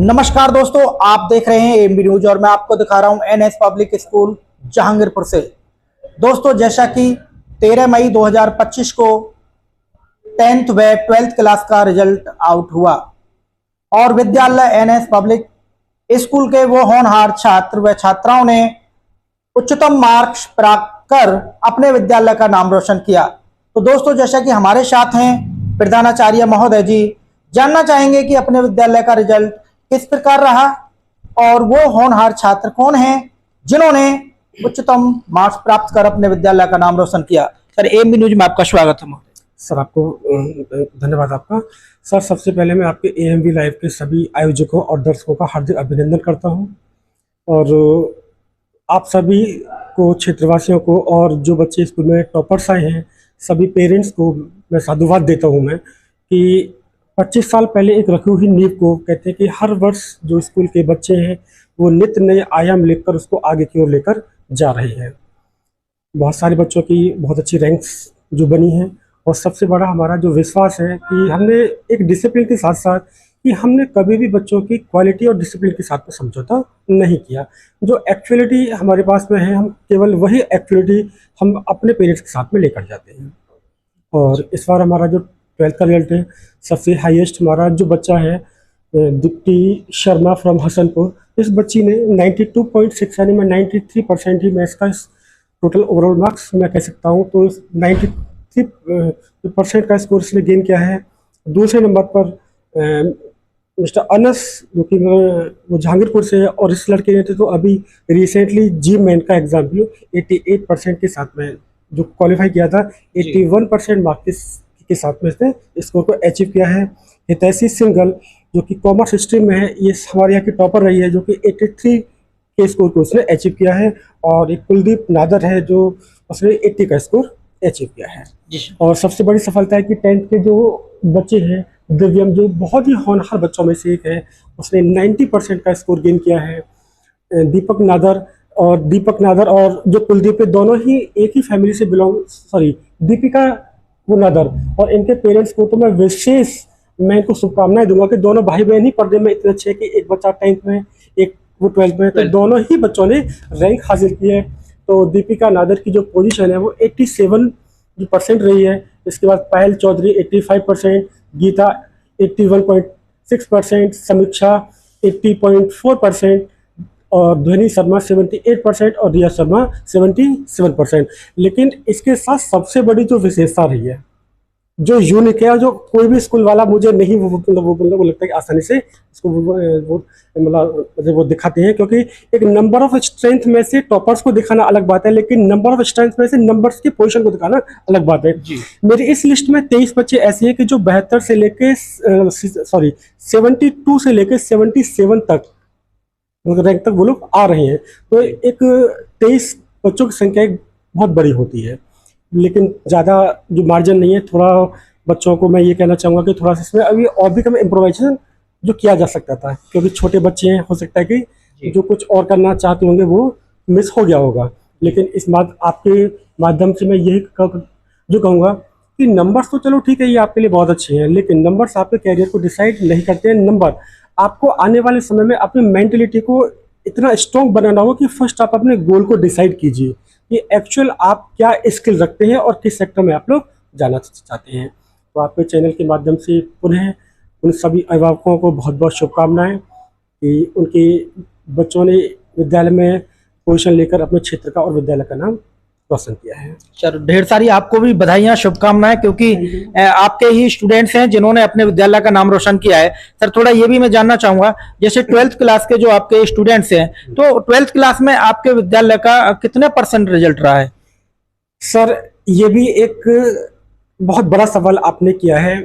नमस्कार दोस्तों, आप देख रहे हैं एएमबी न्यूज और मैं आपको दिखा रहा हूं एनएस पब्लिक स्कूल जहांगीरपुर से। दोस्तों, जैसा कि 13 मई 2025 को 10th व 12th क्लास का रिजल्ट आउट हुआ और विद्यालय एनएस पब्लिक स्कूल के वो होनहार छात्र व छात्राओं ने उच्चतम मार्क्स प्राप्त कर अपने विद्यालय का नाम रोशन किया। तो दोस्तों, जैसा कि हमारे साथ हैं प्रधानाचार्य महोदय जी, जानना चाहेंगे कि अपने विद्यालय का रिजल्ट किस प्रकार रहा और वो होनहार छात्र कौन हैं जिन्होंने उच्चतम मार्क्स प्राप्त कर अपने विद्यालय का नाम रोशन किया। सर, एएमबी न्यूज में आपका स्वागत है। सर, आपको धन्यवाद आपका। सर, सबसे पहले मैं आपके एएमबी लाइव के सभी आयोजकों और दर्शकों का हार्दिक अभिनंदन करता हूं और आप सभी को, क्षेत्रवासियों को और जो बच्चे स्कूल में टॉपर्स आए हैं सभी पेरेंट्स को मैं साधुवाद देता हूं मैं कि 25 साल पहले एक रखी हुई नींव को कहते हैं कि हर वर्ष जो स्कूल के बच्चे हैं वो नित्य नए आयाम लेकर उसको आगे की ओर लेकर जा रहे हैं। बहुत सारे बच्चों की बहुत अच्छी रैंक्स जो बनी हैं और सबसे बड़ा हमारा जो विश्वास है कि हमने एक डिसिप्लिन के साथ साथ कि हमने कभी भी बच्चों की क्वालिटी और डिसिप्लिन के साथ में समझौता नहीं किया। जो एक्चुअलिटी हमारे पास में है, हम केवल वही एक्चुअलिटी हम अपने पेरेंट्स के साथ में लेकर जाते हैं। और इस बार हमारा जो 12th का रिजल्ट है, सबसे हाईएस्ट हमारा जो बच्चा है दीप्ति शर्मा फ्रॉम हसनपुर, इस बच्ची ने 92.6 यानी मैं 93% ही मैं इसका टोटल ओवरऑल मार्क्स मैं कह सकता हूँ, तो 93% का स्कोर इसने गेन किया है। दूसरे नंबर पर मिस्टर अनस, जो कि वो जहांगीरपुर से है और इस लड़के ने तो अभी रिसेंटली जी मेन का एग्जाम भी 88% के साथ में जो क्वालिफाई किया था, 81% मार्क्स के साथ में इसने स्कोर को अचीव किया है। हितैषी सिंघल जो कि कॉमर्स स्ट्रीम में है, ये हमारे यहाँ की टॉपर रही है, जो कि 83 के स्कोर को उसने अचीव किया है। और एक कुलदीप नादर है जो उसने 80 का स्कोर अचीव किया है। और सबसे बड़ी सफलता है कि 10th के जो बच्चे हैं दिव्यम, जो बहुत ही होनहार बच्चों में से एक है, उसने 90% का स्कोर गेन किया है। दीपक नादर और जो कुलदीप है, दोनों ही एक ही फैमिली से दीपिका वो नादर, और इनके पेरेंट्स को तो मैं इनको शुभकामनाएं दूंगा कि दोनों भाई बहन ही पर्दे में इतने अच्छे कि एक बच्चा 10th में, एक वो 12th में, तो दोनों ही बच्चों ने रैंक हासिल की है। तो दीपिका नादर की जो पोजीशन है वो 87% रही है। इसके बाद पायल चौधरी 85%, गीता 81.6%, समीक्षा 80.4% और ध्वनि शर्मा 78% और रिया शर्मा 77%। लेकिन इसके साथ सबसे बड़ी जो विशेषता रही है, जो यूनिक है, जो कोई भी स्कूल वाला मुझे नहीं वो लगता है कि आसानी से इसको वो दिखाते हैं, क्योंकि एक नंबर ऑफ स्ट्रेंथ में से टॉपर्स को दिखाना अलग बात है, लेकिन नंबर ऑफ स्ट्रेंथ में से नंबर्स की पोजीशन को दिखाना अलग बात है। मेरी इस लिस्ट में 23 बच्चे ऐसे हैं कि जो 72 से लेके 72 से लेके 77 तक रैंक तक वो लोग आ रहे हैं। तो एक 23 बच्चों की संख्या एक बहुत बड़ी होती है, लेकिन ज़्यादा जो मार्जिन नहीं है। थोड़ा बच्चों को मैं ये कहना चाहूँगा कि थोड़ा सा इसमें अभी और भी कम इम्प्रोवाइजेशन जो किया जा सकता था, क्योंकि छोटे बच्चे हैं, हो सकता है कि जो कुछ और करना चाहते होंगे वो मिस हो गया होगा। लेकिन इस बात आपके माध्यम से मैं यही जो कहूँगा कि नंबर्स तो चलो ठीक है, ये आपके लिए बहुत अच्छे हैं, लेकिन नंबर्स आपके कैरियर को डिसाइड नहीं करते हैं। नंबर आपको आने वाले समय में अपनी मेंटलिटी को इतना स्ट्रॉन्ग बनाना होगा कि फर्स्ट आप अपने गोल को डिसाइड कीजिए कि एक्चुअल आप क्या स्किल रखते हैं और किस सेक्टर में आप लोग जाना चाहते हैं। तो आपके चैनल के माध्यम से पुनः उन सभी अभिभावकों को बहुत बहुत शुभकामनाएं कि उनके बच्चों ने विद्यालय में पोजीशन लेकर अपने क्षेत्र का और विद्यालय का नाम रोशन किया है। सर, ढेर सारी आपको भी बधाइयां, शुभकामनाएं, क्योंकि आपके ही स्टूडेंट्स हैं जिन्होंने अपने विद्यालय का नाम रोशन किया है। सर, थोड़ा ये भी मैं जानना चाहूंगा, जैसे 12th क्लास के जो आपके स्टूडेंट्स हैं, तो 12th क्लास में आपके विद्यालय का कितने % रिजल्ट रहा है? सर, ये भी एक बहुत बड़ा सवाल आपने किया है।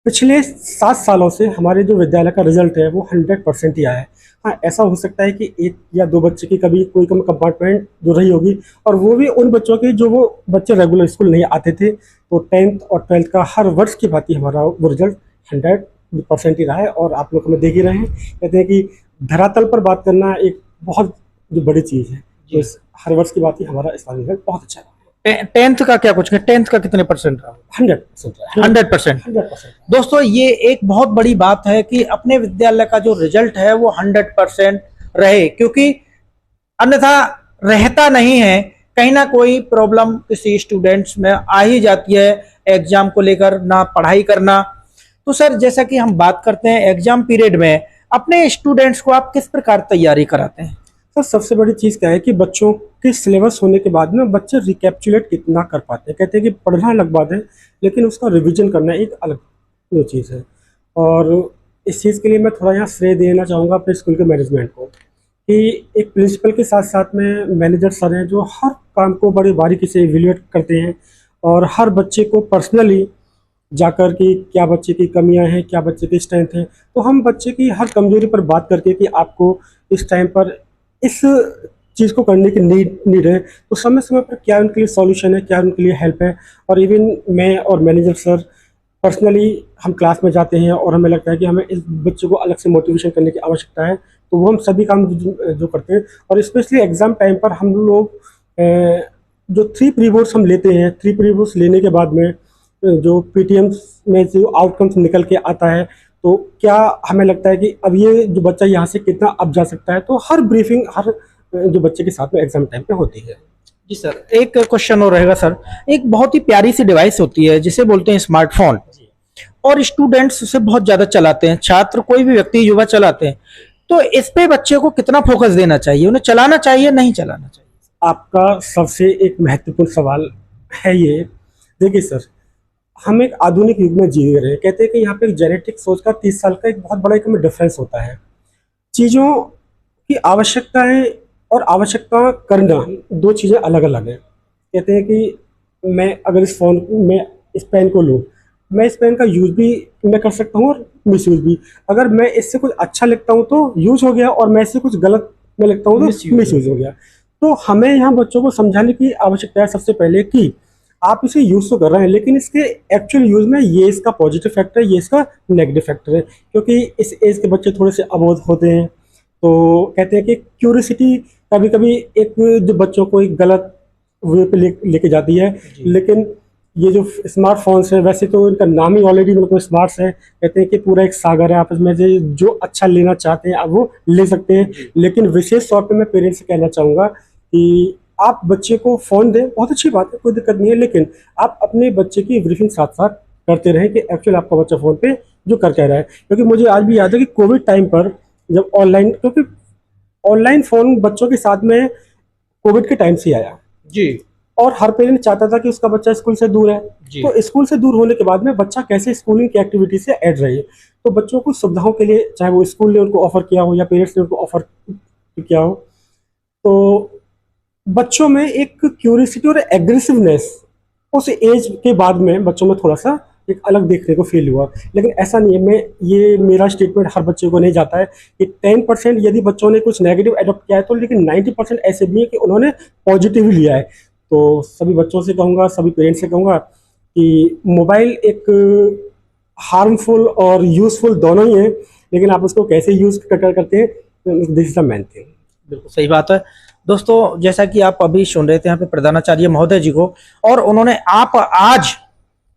पिछले 7 सालों से हमारे जो विद्यालय का रिजल्ट है वो 100% ही आया है। हाँ, ऐसा हो सकता है कि 1 या 2 बच्चे की कभी कोई कम कंपार्टमेंट जो रही होगी, और वो भी उन बच्चों के जो वो बच्चे रेगुलर स्कूल नहीं आते थे। तो 10th और 12th का हर वर्ष की भांति हमारा वो रिजल्ट 100% ही रहा है। और आप लोग हमें देख ही रहे हैं, कहते हैं कि धरातल पर बात करना एक बहुत जो बड़ी चीज़ है, तो हर वर्ष की बात ही हमारा इस बार रिजल्ट बहुत अच्छा है। टेंथ का क्या कुछ, टेंथ का कितने परसेंट रहा? 100% 100%। 100%। दोस्तों ये एक बहुत बड़ी बात है कि अपने विद्यालय का जो रिजल्ट है वो 100% रहे, क्योंकि अन्यथा रहता नहीं है, कहीं ना कोई प्रॉब्लम किसी स्टूडेंट्स में आ ही जाती है एग्जाम को लेकर, ना पढ़ाई करना। तो सर जैसा कि हम बात करते हैं एग्जाम पीरियड में अपने स्टूडेंट्स को आप किस प्रकार तैयारी कराते हैं? सर सबसे बड़ी चीज़ क्या है कि बच्चों के सिलेबस होने के बाद में बच्चे रिकैप्चुलेट कितना कर पाते हैं। कहते हैं कि पढ़ना अलग बात है, लेकिन उसका रिवीजन करना एक अलग जो चीज़ है। और इस चीज़ के लिए मैं थोड़ा यहाँ श्रेय देना चाहूँगा अपने स्कूल के मैनेजमेंट को, कि एक प्रिंसिपल के साथ साथ में मैनेजर सर हैं जो हर काम को बड़ी बारीकी से इवेल्युएट करते हैं और हर बच्चे को पर्सनली जाकर कि क्या बच्चे की कमियां हैं, क्या बच्चे की स्ट्रेंथ है, तो हम बच्चे की हर कमजोरी पर बात करके कि आपको इस टाइम पर इस चीज़ को करने की नीड है, तो समय समय पर क्या उनके लिए सॉल्यूशन है, क्या उनके लिए हेल्प है। और इवन मैं और मैनेजर सर पर्सनली हम क्लास में जाते हैं और हमें लगता है कि हमें इस बच्चे को अलग से मोटिवेशन करने की आवश्यकता है, तो वो हम सभी काम जो करते हैं। और स्पेशली एग्ज़ाम टाइम पर हम लोग जो 3 प्री बोर्ड्स हम लेते हैं, 3 प्री बोर्ड्स लेने के बाद में जो पीटीएम्स में जो आउटकम्स निकल के आता है, तो क्या हमें लगता है कि अब ये जो बच्चा यहाँ से कितना अप जा सकता है, तो हर ब्रीफिंग हर जो बच्चे के साथ में एग्जाम टाइम पे होती है। जी सर, एक क्वेश्चन और रहेगा सर। एक बहुत ही प्यारी सी डिवाइस होती है जिसे बोलते हैं स्मार्टफोन, और स्टूडेंट्स उसे बहुत ज्यादा चलाते हैं, छात्र कोई भी व्यक्ति युवा चलाते हैं, तो इस पे बच्चे को कितना फोकस देना चाहिए, उन्हें चलाना चाहिए नहीं चलाना चाहिए? आपका सबसे एक महत्वपूर्ण सवाल है ये। देखिए सर, हम एक आधुनिक युग में जी रहे हैं। कहते हैं कि यहाँ पे एक जेनेटिक सोच का 30 साल का एक बहुत बड़ा एक हमें डिफरेंस होता है। चीज़ों की आवश्यकता है और आवश्यकता करना दो चीज़ें अलग अलग हैं। कहते हैं कि मैं अगर इस फ़ोन में इस पेन को लूँ, मैं इस पेन का यूज़ भी मैं कर सकता हूँ और मिस यूज़ भी। अगर मैं इससे कुछ अच्छा लिखता हूँ तो यूज़ हो गया, और मैं इससे कुछ गलत में लिखता हूँ तो मिस यूज़ हो गया। तो हमें यहाँ बच्चों को समझाने की आवश्यकता है सबसे पहले कि आप इसे यूज़ तो कर रहे हैं, लेकिन इसके एक्चुअल यूज़ में ये इसका पॉजिटिव फैक्टर है, ये इसका नेगेटिव फैक्टर है। क्योंकि इस एज के बच्चे थोड़े से अबोध होते हैं, तो कहते हैं कि क्यूरियोसिटी कभी कभी एक जो बच्चों को एक गलत वे पे लेके जाती है। लेकिन ये जो स्मार्टफोन्स हैं, वैसे तो इनका नाम ही ऑलरेडी मतलब स्मार्ट्स है। कहते हैं कि पूरा एक सागर है आपस में, जो अच्छा लेना चाहते हैं आप वो ले सकते हैं। लेकिन विशेष तौर पे मैं पेरेंट्स से कहना चाहूँगा कि आप बच्चे को फ़ोन दें, बहुत अच्छी बात है, कोई दिक्कत नहीं है, लेकिन आप अपने बच्चे की ब्रीफिंग साथ साथ करते रहें कि एक्चुअल आपका बच्चा फ़ोन पे जो कर कह रहा है। क्योंकि मुझे आज भी याद है कि कोविड टाइम पर जब ऑनलाइन, क्योंकि ऑनलाइन फ़ोन बच्चों के साथ में कोविड के टाइम से आया जी, और हर पेरेंट चाहता था कि उसका बच्चा स्कूल से दूर है। तो स्कूल से दूर होने के बाद में बच्चा कैसे स्कूलिंग की एक्टिविटी से ऐड रहे, तो बच्चों को सुविधाओं के लिए चाहे वो स्कूल ने उनको ऑफर किया हो या पेरेंट्स ने उनको ऑफर किया हो, तो बच्चों में एक क्यूरियोसिटी और एग्रेसिवनेस उस एज के बाद में बच्चों में थोड़ा सा एक अलग देखने को फील हुआ। लेकिन ऐसा नहीं है, मैं ये मेरा स्टेटमेंट हर बच्चे को नहीं जाता है कि 10% यदि बच्चों ने कुछ नेगेटिव अडॉप्ट किया है तो, लेकिन 90% ऐसे भी है कि उन्होंने पॉजिटिव लिया है। तो सभी बच्चों से कहूँगा, सभी पेरेंट्स से कहूँगा कि मोबाइल एक हार्मफुल और यूज़फुल दोनों ही हैं, लेकिन आप उसको कैसे यूज़ करते हैं, this is the main thing. बिल्कुल सही बात है। दोस्तों जैसा कि आप अभी सुन रहे थे यहाँ पे प्रधानाचार्य महोदय जी को, और उन्होंने आप आज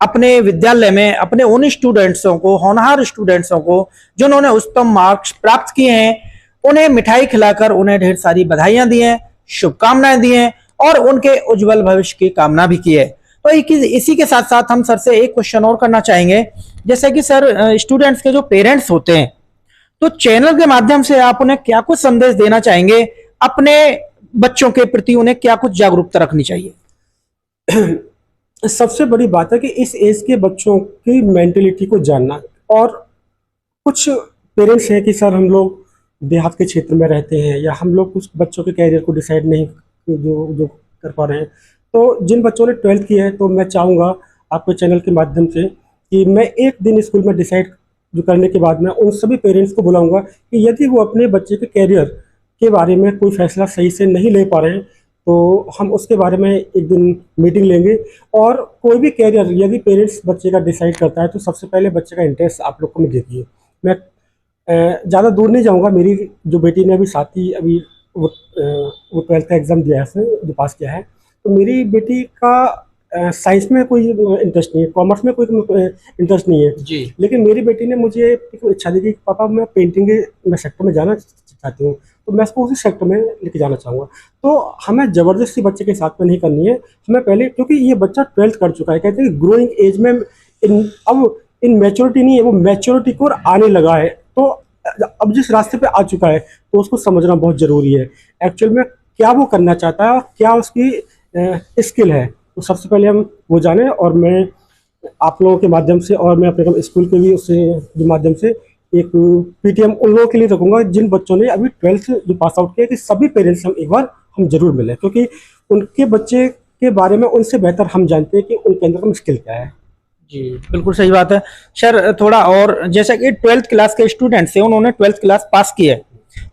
अपने विद्यालय में अपने उन स्टूडेंट्सों को, होनहार स्टूडेंट्सों को जिन्होंने उच्चतम मार्क्स प्राप्त किए हैं, उन्हें मिठाई खिलाकर उन्हें ढेर सारी बधाइयां दी हैं, शुभकामनाएं दी हैं और उनके उज्जवल भविष्य की कामना भी की है। तो इसी के साथ साथ हम सर से एक क्वेश्चन और करना चाहेंगे, जैसे कि सर स्टूडेंट्स के जो पेरेंट्स होते हैं, तो चैनल के माध्यम से आप उन्हें क्या कुछ संदेश देना चाहेंगे, अपने बच्चों के प्रति उन्हें क्या कुछ जागरूकता रखनी चाहिए? सबसे बड़ी बात है कि इस एज के बच्चों की मेंटेलिटी को जानना। और कुछ पेरेंट्स हैं कि सर हम लोग देहात के क्षेत्र में रहते हैं या हम लोग कुछ बच्चों के कैरियर को डिसाइड नहीं जो कर पा रहे हैं, तो जिन बच्चों ने 12th की है, तो मैं चाहूँगा आपके चैनल के माध्यम से कि मैं एक दिन स्कूल में डिसाइड जो करने के बाद मैं उन सभी पेरेंट्स को बुलाऊंगा कि यदि वो अपने बच्चे के कैरियर के बारे में कोई फैसला सही से नहीं ले पा रहे हैं, तो हम उसके बारे में एक दिन मीटिंग लेंगे। और कोई भी कैरियर यदि पेरेंट्स बच्चे का डिसाइड करता है, तो सबसे पहले बच्चे का इंटरेस्ट आप लोग को मैं देखिए। मैं ज़्यादा दूर नहीं जाऊँगा, मेरी जो बेटी ने अभी साथ ही अभी वो 12th का एग्ज़ाम दिया है, उसने जो पास किया है, तो मेरी बेटी का साइंस में कोई इंटरेस्ट नहीं है, कॉमर्स में कोई इंटरेस्ट नहीं है जी। लेकिन मेरी बेटी ने मुझे एक इच्छा दी कि पापा मैं पेंटिंग के मैं सेक्टर में जाना चाहती हूँ, तो मैं उसको उसी सेक्टर में लेके जाना चाहूँगा। तो हमें ज़बरदस्ती बच्चे के साथ में नहीं करनी है, हमें पहले, क्योंकि ये बच्चा 12th कर चुका है, कहते हैं ग्रोइंग एज में अब इन मैच्योरिटी नहीं है, वो मैच्योरिटी को आने लगा है। तो अब जिस रास्ते पे आ चुका है तो उसको समझना बहुत ज़रूरी है एक्चुअल में क्या वो करना चाहता है और क्या उसकी स्किल है। तो सबसे पहले हम वो जाने, और मैं आप लोगों के माध्यम से और मैं अपने स्कूल के भी उससे माध्यम से एक पीटीएम उन लोगों के लिए रखूँगा जिन बच्चों ने अभी 12th जो पास आउट किया, कि सभी पेरेंट्स हम एक बार हम जरूर मिलें, क्योंकि उनके बच्चे के बारे में उनसे बेहतर हम जानते हैं कि उनके अंदर में स्किल क्या है। जी बिल्कुल सही बात है सर। थोड़ा और, जैसा कि 12th क्लास के स्टूडेंट्स हैं, उन्होंने 12th क्लास पास की है,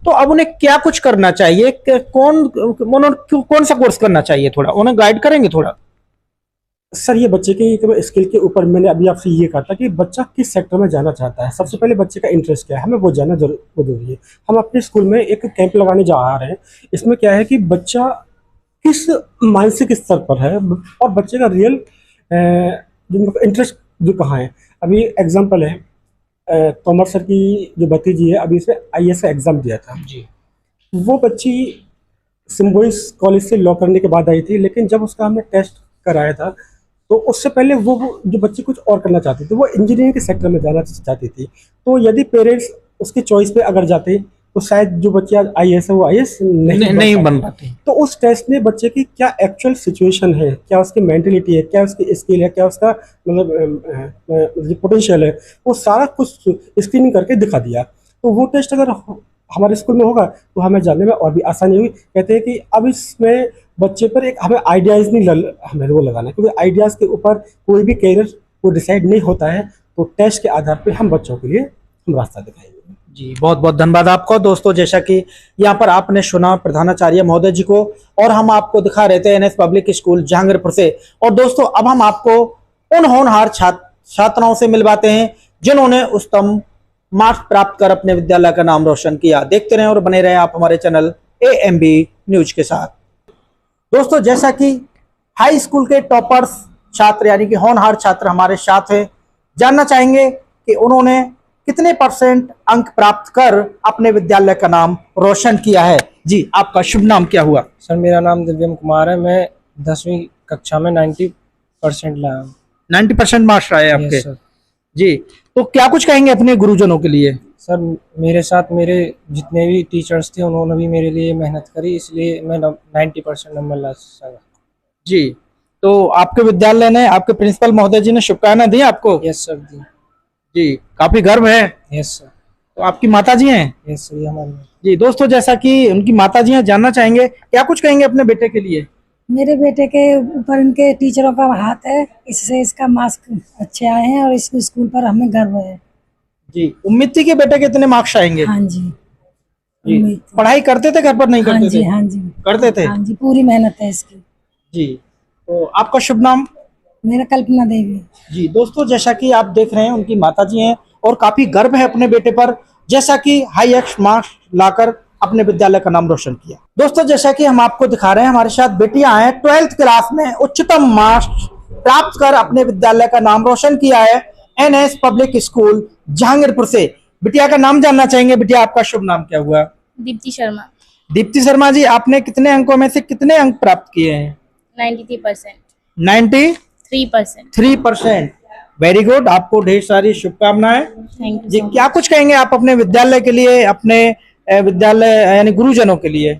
तो अब उन्हें क्या कुछ करना चाहिए, कौन सा कोर्स करना चाहिए, थोड़ा उन्हें गाइड करेंगे थोड़ा। सर ये बच्चे की स्किल के ऊपर मैंने अभी आपसे ये कहा था कि बच्चा किस सेक्टर में जाना चाहता है। सबसे पहले बच्चे का इंटरेस्ट क्या है, हमें वो जानना जरूरी है। हम अपने स्कूल में एक कैंप लगाने जा रहे हैं। इसमें क्या है कि बच्चा किस मानसिक स्तर पर है और बच्चे का रियल इंटरेस्ट जो कहाँ है। अभी एग्जाम्पल है, तोमर सर की जो भतीजी है, अभी इसमें आईएएस का एग्ज़ाम दिया था जी। वो बच्ची सिम्बोइस कॉलेज से लॉ करने के बाद आई थी, लेकिन जब उसका हमने टेस्ट कराया था तो उससे पहले वो जो बच्ची कुछ और करना चाहती थी, वो इंजीनियरिंग के सेक्टर में जाना चाहती थी। तो यदि पेरेंट्स उसके चॉइस पे अगर जाते तो शायद जो बच्ची आज आईएएस है वो आईएएस नहीं बन पाती। तो उस टेस्ट ने बच्चे की क्या एक्चुअल सिचुएशन है, क्या उसकी मेंटलिटी है, क्या उसकी स्किल है, क्या उसका मतलब पोटेंशियल है, वो सारा कुछ स्क्रीनिंग करके दिखा दिया। तो वो टेस्ट अगर हमारे स्कूल में होगा तो हमें जानने में और भी आसानी होगी। कहते हैं कि अब इसमें बच्चे पर एक हमें आइडियाज़ नहीं हमें वो लगाना है, क्योंकि आइडियाज़ के ऊपर कोई भी कैरियर वो डिसाइड नहीं होता है। तो टेस्ट के आधार पे हम बच्चों के लिए हम रास्ता दिखाएंगे। जी बहुत बहुत धन्यवाद आपको। दोस्तों जैसा कि यहाँ पर आपने सुना प्रधानाचार्य महोदय जी को, और हम आपको दिखा रहे थे एनएस पब्लिक स्कूल जहांगीरपुर से। और दोस्तों अब हम आपको उन होनहार छात्राओं से मिलवाते हैं जिन्होंने उत्तम मार्क्स प्राप्त कर अपने विद्यालय का नाम रोशन किया। देखते रहें और बने रहें आप हमारे चैनल AMB न्यूज के साथ। दोस्तों जैसा कि हाई स्कूल के टॉपर्स छात्र यानी कि होनहार छात्र हमारे साथ हैं, जानना चाहेंगे कि उन्होंने कितने % अंक प्राप्त कर अपने विद्यालय का नाम रोशन किया है। जी आपका शुभ नाम क्या हुआ? सर मेरा नाम दिव्यम कुमार है। मैं 10वीं कक्षा में 90% लाया हूँ। 90% मार्क्स आए आपके? Yes sir. जी तो क्या कुछ कहेंगे अपने गुरुजनों के लिए? सर मेरे साथ मेरे जितने भी टीचर्स थे उन्होंने भी मेरे लिए मेहनत करी, इसलिए मैं 90% नंबर ला सका। जी तो आपके विद्यालय ने, आपके प्रिंसिपल महोदय जी ने शुभकामनाएं दी आपको? यस सर दी। जी काफी गर्व है। Yes sir. तो आपकी माता जी हैं? यस सर ये हमारे। जी दोस्तों जैसा कि उनकी माता जी हैं, जानना चाहेंगे क्या कुछ कहेंगे अपने बेटे के लिए? मेरे बेटे के ऊपर उनके टीचरों का हाथ है, इससे इसका मार्क्स अच्छे आए हैं और इस स्कूल पर हमें गर्व है। जी उम्मीद थी कि बेटे कितने मार्क्स आएंगे? हाँ जी। जी उम्मीद थी। पढ़ाई करते थे घर पर, नहीं हाँ करते जी थे? हाँ जी करते थे। हाँ जी, पूरी मेहनत है इसकी। जी तो आपका शुभ नाम? मेरा कल्पना देवी। जी दोस्तों जैसा कि आप देख रहे हैं उनकी माता जी हैं और काफी गर्व है अपने बेटे पर, जैसा कि हाईएस्ट मार्क्स लाकर अपने विद्यालय का नाम रोशन किया। दोस्तों जैसा कि हम आपको दिखा रहे हैं, हमारे साथ बेटियां हैं 12th क्लास में उच्चतम मार्क्स प्राप्त कर अपने विद्यालय का नाम रोशन किया है एनएस पब्लिक स्कूल जहांगीरपुर से। बिटिया का नाम जानना चाहेंगे। बिटिया आपका शुभ नाम क्या हुआ? दीप्ति शर्मा। दीप्ति शर्मा जी, आपने कितने अंकों में से कितने अंक प्राप्त किए हैं? 93%। 93%। 3%। वेरी गुड, आपको ढेर सारी शुभकामनाएं। Thank ji you. क्या कुछ कहेंगे आप अपने विद्यालय के लिए, अपने विद्यालय यानी गुरुजनों के लिए?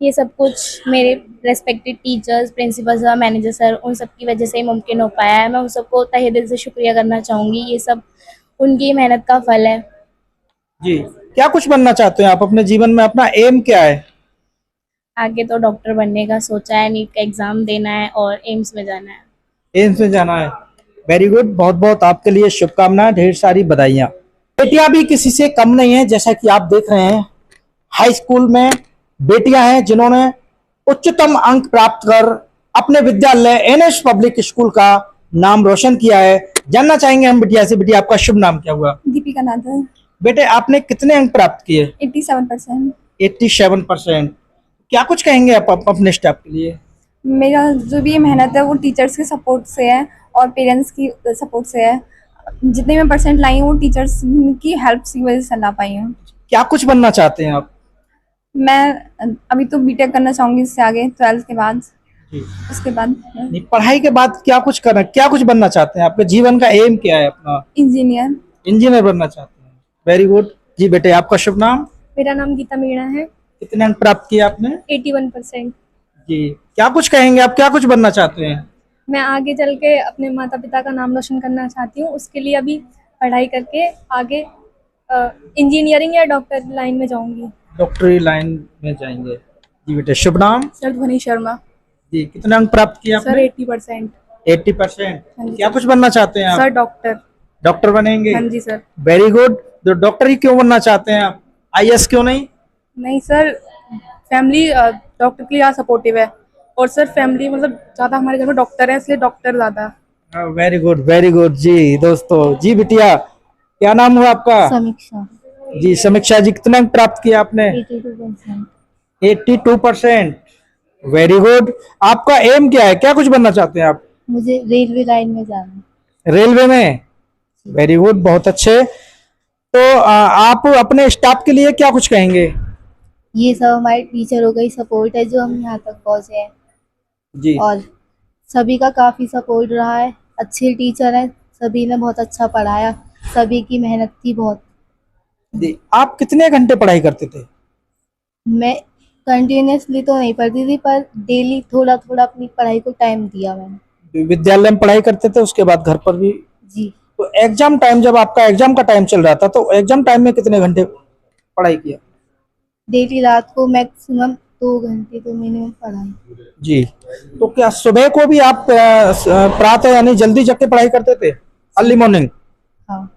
ये सब कुछ मेरे respected teachers, principal sir, manager sir, उन सब की वजह से ही मुमकिन हो पाया है। मैं उन सबको तहे दिल से शुक्रिया करना चाहूँगी। ये सब उनकी मेहनत का फल है। जी क्या कुछ बनना चाहते हैं आप अपने जीवन में? अपना एम क्या है? आगे तो डॉक्टर बनने का सोचा है, नीट का एग्जाम देना है और एम्स में जाना है। एम्स में जाना है। वेरी गुड, बहुत बहुत आपके लिए शुभकामनाएं, ढेर सारी बधाइयाँ। बेटियां भी किसी से कम नहीं है, जैसा कि आप देख रहे हैं हाई स्कूल में बेटियां हैं जिन्होंने उच्चतम अंक प्राप्त कर अपने विद्यालय एनएस पब्लिक स्कूल का नाम रोशन किया है। जानना चाहेंगे हम बिटिया से। बिटिया आपका शुभ नाम क्या हुआ? दीपिका नाथ। बेटे आपने कितने अंक प्राप्त किए? 87%। 87%। क्या कुछ कहेंगे आप अपने स्टाफ के लिए? मेरा जो भी ये मेहनत है वो टीचर्स के सपोर्ट से है और पेरेंट्स की सपोर्ट से है। जितने मैं परसेंट लाई हूँ वो टीचर्स की हेल्प की वजह से ला पाई हूँ। क्या कुछ बनना चाहते हैं आप? मैं अभी तो बीटेक करना चाहूँगी इससे आगे 12th के बाद। उसके बाद नहीं, पढ़ाई के बाद क्या कुछ करना, क्या कुछ बनना चाहते हैं? आपके जीवन का एम क्या है अपना? इंजीनियर। इंजीनियर बनना चाहते हैं। वेरी गुड जी बेटे, आपका शुभ नाम? मेरा नाम गीता मीणा है। कितने अंक प्राप्त किए आपने? 81%। जी, क्या कुछ कहेंगे आप, क्या कुछ बनना चाहते हैं? मैं आगे चल के अपने माता पिता का नाम रोशन करना चाहती हूँ। उसके लिए अभी पढ़ाई करके आगे इंजीनियरिंग या डॉक्टर लाइन में जाऊंगी। डॉक्टरी लाइन में जाएंगे। जी बेटे, शुभ नाम? सर ध्वनि शर्मा। जी, कितने अंक प्राप्त किए आपने? सर 80%। 80%। हाँ जी। क्या कुछ बनना चाहते हैं आप? Sir doctor. डॉक्टर बनेंगे? हाँ जी सर। Very good. तो डॉक्टर ही क्यों बनना चाहते हैं आप? आईएएस क्यों नहीं? नहीं सर, फैमिली डॉक्टर के लिए ज़्यादा सपोर्टिव है और सर फैमिली मतलब ज़्यादा हमारे घर में डॉक्टर है इसलिए डॉक्टर ज़्यादा। वेरी गुड वेरी गुड जी। दोस्तों जी बिटिया, क्या नाम हुआ आपका? समीक्षा। जी समीक्षा जी, कितने अंक प्राप्त किए आपने? 82%। 82%। Very good. आपका एम क्या है, क्या कुछ बनना चाहते हैं आप? मुझे रेलवे लाइन में जाना है। रेलवे में? वेरी गुड, बहुत अच्छे। तो आप अपने स्टाफ के लिए क्या कुछ कहेंगे? ये सब हमारे टीचरों का ही सपोर्ट है जो हम यहाँ तक पहुँचे हैं जी और सभी का काफ़ी सपोर्ट रहा है। अच्छे टीचर हैं, सभी ने बहुत अच्छा पढ़ाया, सभी की मेहनत थी बहुत। जी, आप कितने घंटे पढ़ाई करते थे? मैं कंटिन्यूसली तो नहीं पढ़ती थी पर डेली थोड़ा थोड़ा अपनी पढ़ाई को टाइम दिया मैंने। विद्यालय में पढ़ाई करते थे, उसके बाद घर पर भी? जी। तो एग्जाम टाइम, जब आपका एग्जाम का टाइम चल रहा था तो एग्जाम टाइम में कितने घंटे पढ़ाई किया? डेली रात को मैक्सिमम 2 घंटे तो मिनिमम पढ़ाई। जी, तो क्या सुबह को भी आप प्रातः यानी जल्दी जग के पढ़ाई करते थे? अर्ली मॉर्निंग हाँ।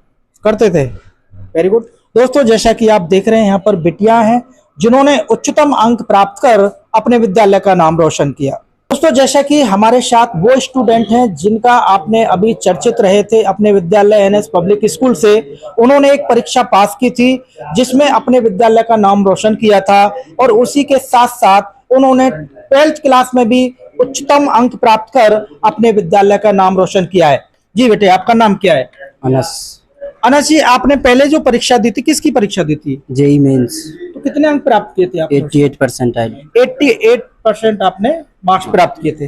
करते थे। Very good. दोस्तों, जैसा कि आप देख रहे हैं, यहाँ पर बिटियां हैं जिन्होंने उच्चतम अंक प्राप्त कर अपने विद्यालय का नाम रोशन किया। दोस्तों, जैसा कि हमारे साथ वो स्टूडेंट हैं जिनका आपने अभी चर्चित रहे थे अपने विद्यालय एनएस पब्लिक स्कूल से, उन्होंने एक परीक्षा पास की थी जिसमें अपने विद्यालय का नाम रोशन किया था और उसी के साथ साथ उन्होंने 12th क्लास में भी उच्चतम अंक प्राप्त कर अपने विद्यालय का नाम रोशन किया है। जी बेटे, आपका नाम क्या है? अनस। अनस जी, आपने पहले जो परीक्षा दी थी, किसकी परीक्षा दी थी? JEE mains. तो कितने अंक प्राप्त किए थे आपने? 88% आए। 88% आपने मार्क्स प्राप्त किए थे।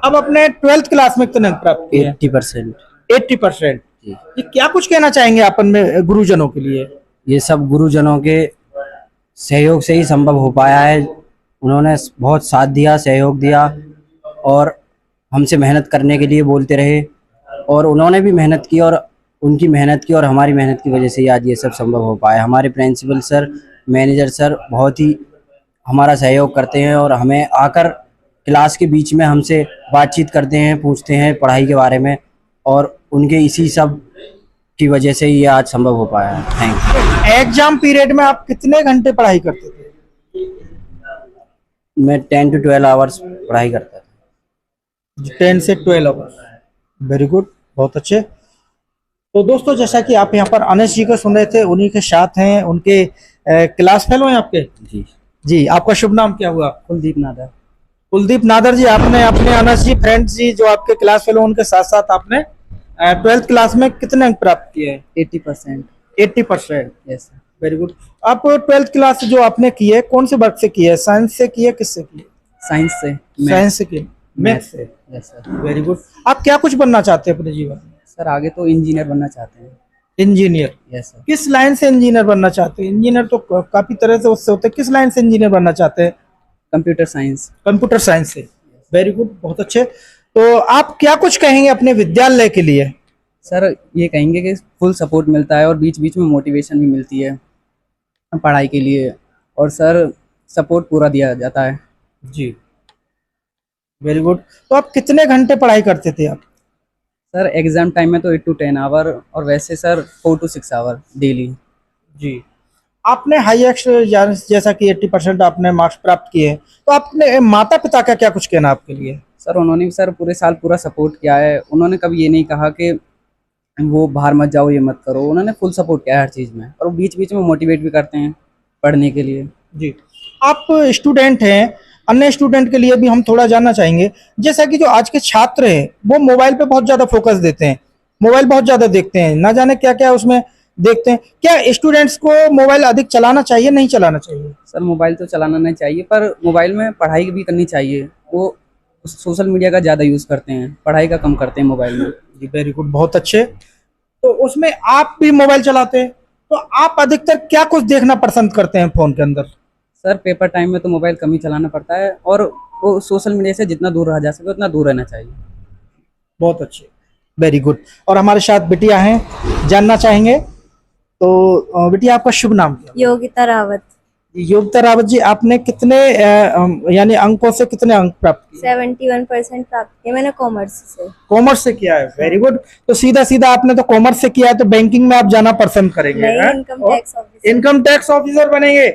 अब अपने 12th क्लास में कितने अंक प्राप्त किए? 80%। 80%। जी। ये क्या कुछ कहना चाहेंगे अपन में गुरुजनों के लिए? ये सब गुरुजनों के सहयोग से ही संभव हो पाया है। उन्होंने बहुत साथ दिया, सहयोग दिया और हमसे मेहनत करने के लिए बोलते रहे और उन्होंने भी मेहनत की और उनकी मेहनत की और हमारी मेहनत की वजह से ही आज ये सब संभव हो पाया। हमारे प्रिंसिपल सर, मैनेजर सर बहुत ही हमारा सहयोग करते हैं और हमें आकर क्लास के बीच में हमसे बातचीत करते हैं, पूछते हैं पढ़ाई के बारे में और उनके इसी सब की वजह से ये आज संभव हो पाया है। Thank you. एग्जाम पीरियड में आप कितने घंटे पढ़ाई करते थे? मैं 10 to 12 आवर्स पढ़ाई करता था। 10 से 12 आवर्स। वेरी गुड, बहुत अच्छे। तो दोस्तों, जैसा कि आप यहाँ पर अनस जी को सुन रहे थे, उन्हीं के साथ हैं, उनके क्लास फेलो हैं आपके? जी जी, आपका शुभ नाम क्या हुआ? कुलदीप नादर। कुलदीप नादर जी, आपने अपने अनस जी फ्रेंड्स जी जो आपके क्लास फेलो, उनके साथ साथ आपने 12th क्लास में कितने अंक प्राप्त किए हैं? 80%। 80%। यस। Very good. आप 12th क्लास जो आपने की है, कौन से वर्ग से की है? साइंस से की है, किससे की है? साइंस से। साइंस से की, मैथ से। Yes sir. Very good. आप क्या कुछ बनना चाहते हैं अपने जीवन में? सर आगे तो इंजीनियर बनना चाहते हैं। इंजीनियर? Yes sir. किस लाइन से इंजीनियर बनना चाहते हैं? इंजीनियर तो काफी तरह से उससे होते हैं, किस लाइन से इंजीनियर बनना चाहते हैं? Computer science. कंप्यूटर साइंस से। वेरी गुड, बहुत अच्छे। तो आप क्या कुछ कहेंगे अपने विद्यालय के लिए? सर ये कहेंगे कि फुल सपोर्ट मिलता है और बीच बीच में मोटिवेशन भी मिलती है पढ़ाई के लिए और सर सपोर्ट पूरा दिया जाता है। जी, वेरी गुड। तो आप कितने घंटे पढ़ाई करते थे आप? सर एग्जाम टाइम में तो 8 to 10 आवर और वैसे सर 4 to 6 आवर डेली। जी, आपने हाईएस्ट जैसा कि 80% आपने मार्क्स प्राप्त किए हैं, तो आपने माता पिता का क्या कुछ कहना आपके लिए? सर उन्होंने भी सर पूरे साल पूरा सपोर्ट किया है। उन्होंने कभी ये नहीं कहा कि वो बाहर मत जाओ, ये मत करो। उन्होंने फुल सपोर्ट किया है हर चीज़ में और बीच बीच में मोटिवेट भी करते हैं पढ़ने के लिए। जी, आप स्टूडेंट हैं अन्य स्टूडेंट के लिए भी हम थोड़ा जानना चाहेंगे, जैसा कि जो आज के छात्र हैं वो मोबाइल पे बहुत ज़्यादा फोकस देते हैं, मोबाइल बहुत ज़्यादा देखते हैं, ना जाने क्या क्या उसमें देखते हैं। क्या स्टूडेंट्स को मोबाइल अधिक चलाना चाहिए, नहीं चलाना चाहिए? सर मोबाइल तो चलाना नहीं चाहिए, पर मोबाइल में पढ़ाई भी करनी चाहिए। वो सोशल मीडिया का ज़्यादा यूज़ करते हैं, पढ़ाई का कम करते हैं मोबाइल में। जी वेरी गुड, बहुत अच्छे। तो उसमें आप भी मोबाइल चलाते हैं, तो आप अधिकतर क्या कुछ देखना पसंद करते हैं फ़ोन के अंदर? सर पेपर टाइम में तो मोबाइल कम ही चलाना पड़ता है, और वो सोशल मीडिया से जितना दूर रहा जा सके उतना दूर रहना चाहिए। बहुत अच्छे, वेरी गुड। और हमारे साथ बिटिया हैं, जानना चाहेंगे। तो बिटिया आपका शुभ नाम क्या है? योगिता रावत। योगिता रावत जी, आपने कितने यानी अंकों से कितने अंक प्राप्त किए? 71% प्राप्त किए मैंने कॉमर्स से। कॉमर्स से किया है, वेरी गुड। तो सीधा सीधा आपने तो कॉमर्स से किया है, तो बैंकिंग में आप जाना पसंद करेंगे? नहीं, income tax officer. Income tax officer बनेंगे,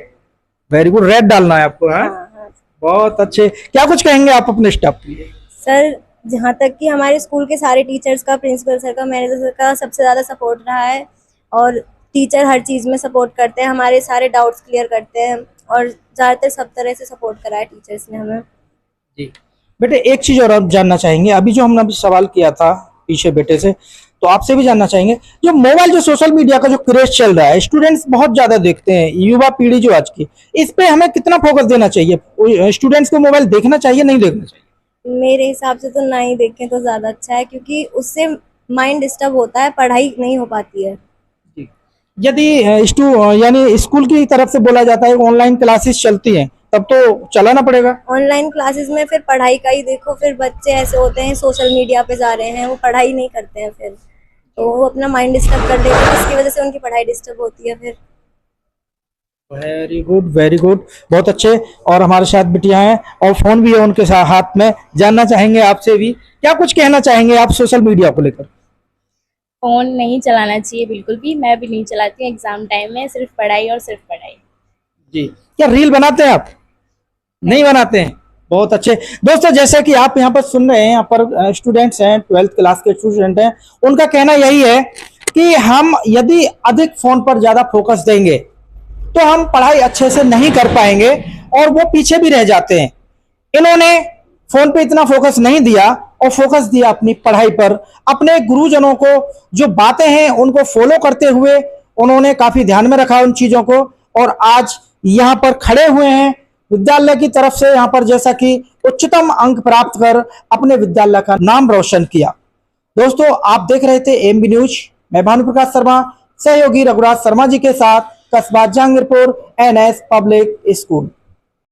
वेरी गुड। रेड डालना है आपको, है? हाँ। बहुत अच्छे। क्या कुछ कहेंगे आप अपने स्टाफ के लिए? सर जहाँ तक कि हमारे स्कूल के सारे टीचर्स का, प्रिंसिपल सर का, मैनेजर सर का सबसे ज़्यादा सपोर्ट रहा है, और टीचर हर चीज़ में सपोर्ट करते हैं, हमारे सारे डाउट्स क्लियर करते हैं, और ज़्यादातर सब तरह से सपोर्ट करा है टीचर्स ने हमें। जी बेटे, एक चीज़ और आप जानना चाहेंगे, अभी जो हमने अभी सवाल किया था पीछे बेटे से, तो आपसे भी जानना चाहेंगे, जो मोबाइल, जो सोशल मीडिया का जो क्रेज चल रहा है, स्टूडेंट्स बहुत ज़्यादा देखते हैं, युवा पीढ़ी जो आज की, इस पे हमें कितना फोकस देना चाहिए? स्टूडेंट्स को मोबाइल देखना चाहिए, नहीं देखना चाहिए? मेरे हिसाब से तो ना ही देखें तो ज़्यादा अच्छा है, क्योंकि उससे माइंड डिस्टर्ब होता है, पढ़ाई नहीं हो पाती है। यदि यानी स्कूल की तरफ से बोला जाता है ऑनलाइन क्लासेस चलती हैं, तब तो चलाना पड़ेगा। ऑनलाइन क्लासेस में फिर पढ़ाई का ही देखो, फिर बच्चे ऐसे होते हैं सोशल मीडिया पे जा रहे हैं, वो पढ़ाई नहीं करते हैं, फिर तो वो अपना माइंड डिस्टर्ब कर देते हैं, इसकी वजह से उनकी पढ़ाई डिस्टर्ब होती है फिर। वेरी गुड, वेरी गुड, बहुत अच्छे। और हमारे साथ बिटिया हैं और फोन भी है उनके साथ हाथ में, जानना चाहेंगे आपसे भी, क्या कुछ कहना चाहेंगे आप सोशल मीडिया को लेकर? फ़ोन नहीं चलाना चाहिए बिल्कुल भी, मैं भी नहीं चलाती हूँ। एग्ज़ाम टाइम में सिर्फ पढ़ाई और सिर्फ पढ़ाई। जी, क्या रील बनाते हैं आप? नहीं बनाते हैं, बहुत अच्छे। दोस्तों, जैसे कि आप यहाँ पर सुन रहे हैं, यहाँ पर स्टूडेंट्स हैं, 12th क्लास के स्टूडेंट हैं, उनका कहना यही है कि हम यदि अधिक फोन पर ज्यादा फोकस देंगे तो हम पढ़ाई अच्छे से नहीं कर पाएंगे और वो पीछे भी रह जाते हैं। इन्होंने फोन पे इतना फोकस नहीं दिया और फोकस दिया अपनी पढ़ाई पर। अपने गुरुजनों को जो बातें हैं उनको फॉलो करते हुए उन्होंने काफी ध्यान में रखा उन चीजों को, और आज यहाँ पर खड़े हुए हैं विद्यालय की तरफ से, यहाँ पर जैसा कि उच्चतम अंक प्राप्त कर अपने विद्यालय का नाम रोशन किया। दोस्तों, आप देख रहे थे एएमबी न्यूज, मैं भानु प्रकाश शर्मा, सहयोगी रघुराज शर्मा जी के साथ, कस्बा जहांगीरपुर NS पब्लिक स्कूल।